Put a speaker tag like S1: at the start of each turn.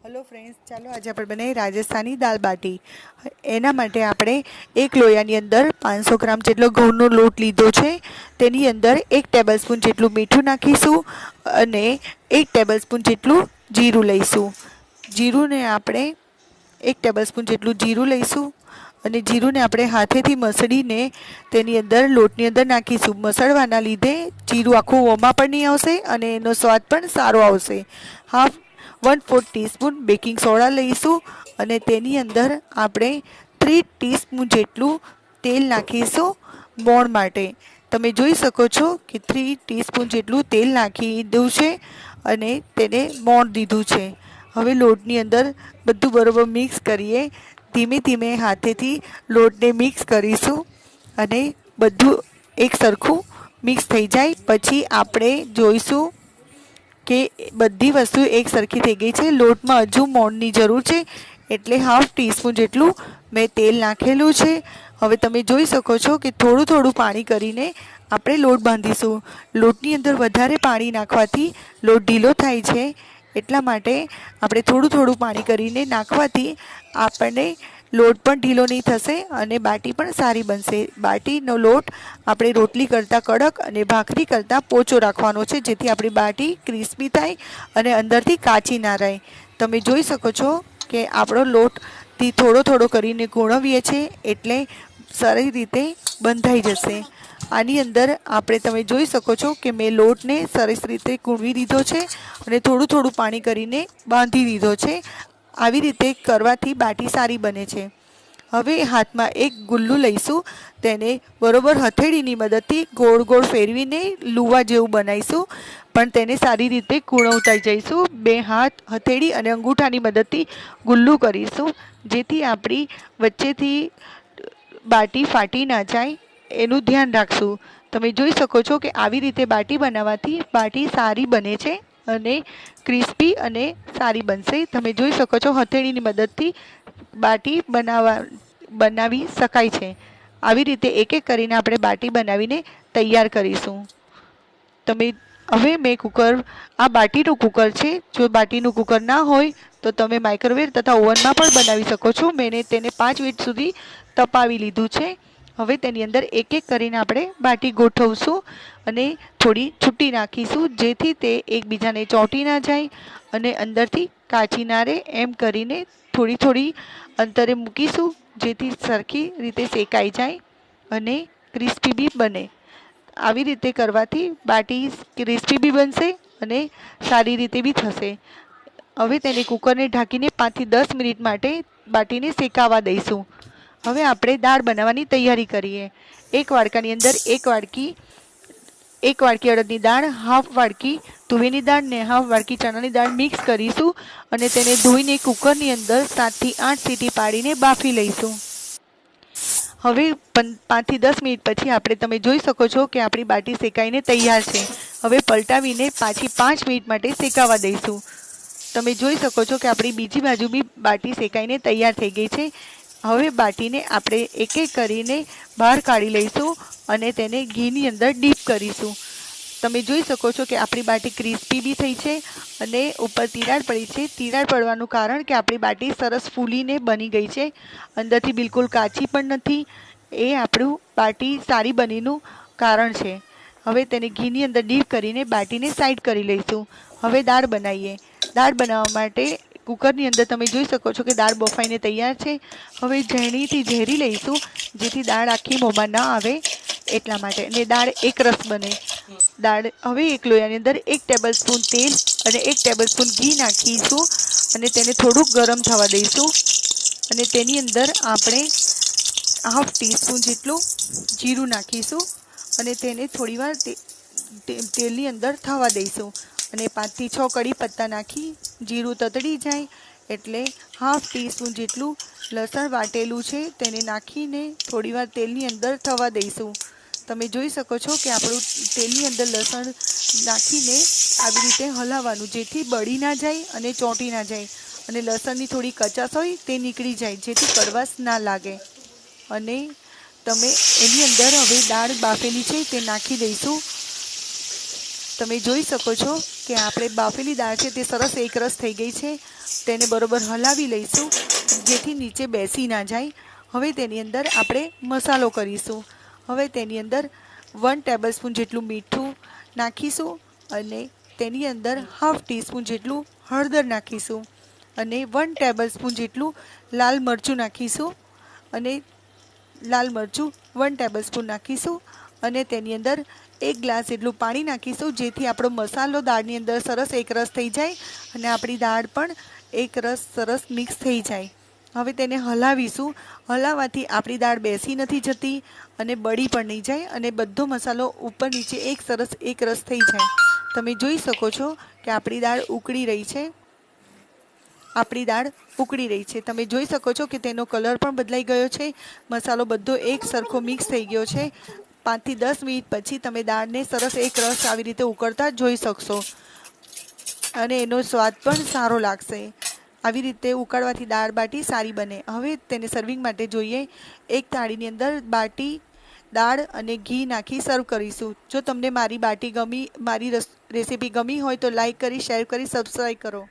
S1: Hello friends, चलो आज આપણે બનાવી રાજસ્થાની દાલ બાટી। એના માટે આપણે એક લોયાની અંદર 500 ગ્રામ જેટલો ઘઉંનો લોટ લીધો છે। તેની અંદર 1 ટેબલસ્પૂન જેટલું મીઠું નાખીશું અને 1 ટેબલસ્પૂન જેટલું જીરું લઈશું। જીરુંને આપણે 1 ટેબલસ્પૂન જેટલું જીરું લઈશું અને જીરુંને આપણે હાથેથી મસળીને તેની અંદર લોટની અંદર નાખીશું। મસળવાના લીધે જીરું આખું ઓમાં પણ નહીં આવશે અને એનો સ્વાદ પણ સારો આવશે। હાફ 1/4 ટીસ્પૂન બેકિંગ સોડા લઈશું અને તેની અંદર આપણે 3 ટીસ્પૂન જેટલું તેલ નાખીશું મોણ માટે। તમે જોઈ શકો છો કે 3 ટીસ્પૂન જેટલું તેલ નાખી દીધું છે અને તેને મોણ દીધું છે। હવે લોટની અંદર બધું બરોબર મિક્સ કરીએ। ધીમે ધીમે હાથેથી લોટને મિક્સ કરીશું અને બધું એક સરખું મિક્સ થઈ જાય પછી આપણે જોઈશું કે બધી વસ્તુ એક સરખી થઈ ગઈ છે। લોટમાં હજુ મોણની જરૂર છે એટલે હાફ ટીસ્પૂન જેટલું મેં તેલ નાખેલું છે। હવે તમે જોઈ શકો છો કે થોડું થોડું પાણી કરીને આપણે લોટ બાંધીશું। લોટની અંદર વધારે પાણી નાખવાથી લોટ ઢીલો થાય છે, એટલા માટે આપણે થોડું થોડું પાણી કરીને નાખવાથી આપણને લોટ પણ ઢીલો નહીં થશે અને બાટી પણ સારી બનશે। બાટીનો લોટ આપણે રોટલી કરતાં કડક અને ભાખરી કરતાં પોચો રાખવાનો છે, જેથી આપણી બાટી ક્રિસ્પી થાય અને અંદરથી કાચી ના રહે। તમે જોઈ શકો છો કે આપણો લોટથી થોડો થોડો કરીને ગુણવીએ છીએ એટલે સારી રીતે બંધાઈ જશે। આની અંદર આપણે તમે જોઈ શકો છો કે મેં લોટને સરસ રીતે ગુણવી દીધો છે અને થોડું થોડું પાણી કરીને બાંધી દીધો છે। આવી રીતે કરવાથી બાટી સારી બને છે। હવે હાથમાં એક ગુલ્લું લઈશું, તેને બરોબર હથેળીની મદદથી ગોળ ગોળ ફેરવીને લુવા જેવું બનાવીશું, પણ તેને સારી રીતે કૂણવતા જઈશું। 2 હાથ હથેળી અને અંગૂઠાની મદદથી ગુલ્લું કરીશું, જેથી આપણી વચ્ચેથી બાટી ફાટી ના જાય એનું ધ્યાન રાખશું। તમે જોઈ શકો છો કે આવી રીતે બાટી બનાવવાથી બાટી સારી બને છે અને ક્રિસ્પી અને સારી બનશે। તમે જોઈ શકો છો હથેળીની મદદથી બાટી બનાવી શકાય છે। આવી રીતે એક એક કરીને આપણે બાટી બનાવીને તૈયાર કરીશું। તમે હવે મેં આ બાટીનું કુકર છે। જો બાટીનું કુકર ના હોય તો તમે માઇક્રોવેવ તથા ઓવનમાં પણ બનાવી શકો છો। મેં તેને 5 મિનિટ સુધી તપાવી લીધું છે। હવે તેની અંદર એક એક કરીને આપણે બાટી ગોઠવશું અને થોડી છૂટી નાખીશું, જેથી તે એકબીજાને ચોંટી ના જાય અને અંદરથી કાચી ના રહે। એમ કરીને થોડી થોડી અંતરે મૂકીશું, જેથી સરખી રીતે શેકાઈ જાય અને ક્રિસ્પી બી બને। આવી રીતે કરવાથી બાટી ક્રિસ્પી બી બનશે અને સારી રીતે બી થશે। હવે તેને કુકરને ઢાંકીને 5 થી 10 મિનિટ માટે બાટીને શેકાવા દઈશું। હવે આપણે દાળ બનાવવાની તૈયારી કરીએ। એક વાડકાની અંદર એક વાડકી અડદની દાળ, હાફ વાડકી તુવેરની દાળ ને હાફ વાડકી ચણાની દાળ મિક્સ કરીશું અને તેને ધોઈને કુકરની અંદર 7 થી 8 સીટી પાડીને બાફી લઈશું। હવે 5 થી 10 મિનિટ પછી તમે જોઈ શકો છો કે આપણી બાટી શેકાઈને તૈયાર છે। હવે પલટાવીને પાછી 5 મિનિટ માટે શેકાવા દઈશું। તમે જોઈ શકો છો કે આપણી બીજી બાજુ બી બાટી શેકાઈને તૈયાર થઈ ગઈ છે। હવે બાટીને આપણે એક એક કરીને બહાર કાઢી લઈશું અને તેને ઘીની અંદર ડીપ કરીશું। તમે જોઈ શકો છો કે આપણી બાટી ક્રિસ્પી બી થઈ છે અને ઉપર તિરાડ પડી છે। તિરાડ પડવાનું કારણ કે આપણી બાટી સરસ ફૂલીને બની ગઈ છે, અંદરથી બિલકુલ કાચી પણ નથી। એ આપણું બાટી સારી બનીનું કારણ છે। હવે તેને ઘીની અંદર ડીપ કરીને બાટીને સાઈડ કરી લઈશું। હવે દાળ બનાવીએ। દાળ બનાવવા માટે કુકરની અંદર તમે જોઈ શકો છો કે દાળ બફાઈને તૈયાર છે। હવે ઝેણીથી ઝેરી લઈશું, જેથી દાળ આખી મોંમાં ના આવે એટલા માટે, અને દાળ એક રસ બને। હવે એક લોયાની અંદર 1 ટેબલસ્પૂન તેલ અને 1 ટેબલસ્પૂન ઘી નાખીશું અને તેને થોડુંક ગરમ થવા દઈશું અને તેની અંદર આપણે હાફ ટીસ્પૂન જેટલું જીરું નાખીશું અને તેને થોડીવાર તેલની અંદર થવા દઈશું અને 5 થી 6 કડી પત્તા નાખી જીરું તતડી જાય એટલે હાફ ટીસ્પૂન જેટલું લસણ વાટેલું છે તેને નાખીને થોડીવાર તેલની અંદર થવા દઈશું। તમે જોઈ શકો છો કે આપણું તેલની અંદર લસણ નાખીને આવી રીતે હલાવવાનું, જેથી બળી ના જાય અને ચોંટી ના જાય અને લસણની થોડી કચાશ હોય તે નીકળી જાય, જેથી કડવાશ ના લાગે। અને તમે એની અંદર હવે દાળ બાફેલી છે તે નાખી દઈશું તમે જોઈ શકો છો કે આપણે બાફેલી દાળ છે તે સરસ એકરસ થઈ ગઈ છે. તેને બરોબર હલાવી લઈશું જેથી નીચે બેસી ના જાય. હવે તેની અંદર આપણે મસાલો કરીશું. હવે તેની અંદર 1 ટેબલસ્પૂન જેટલું મીઠું નાખીશું અને તેની અંદર હાફ ટીસ્પૂન જેટલું હળદર નાખીશું અને 1 ટેબલસ્પૂન જેટલું લાલ મરચું નાખીશું અને લાલ મરચું 1 ટેબલસ્પૂન નાખીશું અને તેની અંદર 1 ગ્લાસ જેટલું પાણી નાખીશું જેથી આપણો મસાલો દાળની અંદર સરસ એકરસ થઈ જાય અને આપણી દાળ પણ એકરસ સરસ મિક્સ થઈ જાય. હવે તેને હલાવીશું. હલાવવાથી આપણી દાળ બેસી નથી જતી અને બળી પણ નહીં જાય અને બધો મસાલો ઉપર નીચે એક સરસ એકરસ થઈ જાય. તમે જોઈ શકો છો કે આપણી દાળ ઉકળી રહી છે. તમે જોઈ શકો છો કે તેનો કલર પણ બદલાઈ ગયો છે. મસાલો બધો એક સરખો મિક્સ થઈ ગયો છે. 5 થી 10 મિનિટ પછી તમે દાળને સરસ એક રસ આવી રીતે ઉકળતા જોઈ શકશો અને એનો સ્વાદ પણ સારો લાગશે. આવી રીતે ઉકાળવાથી દાળ બાટી સારી બને. હવે તેને સર્વિંગ માટે જોઈએ. એક થાળીની અંદર બાટી દાળ અને ઘી નાખી સર્વ કરીશું. જો તમને મારી રેસીપી ગમી હોય તો લાઈક કરી, શેર કરી, સબસ્ક્રાઈબ કરો.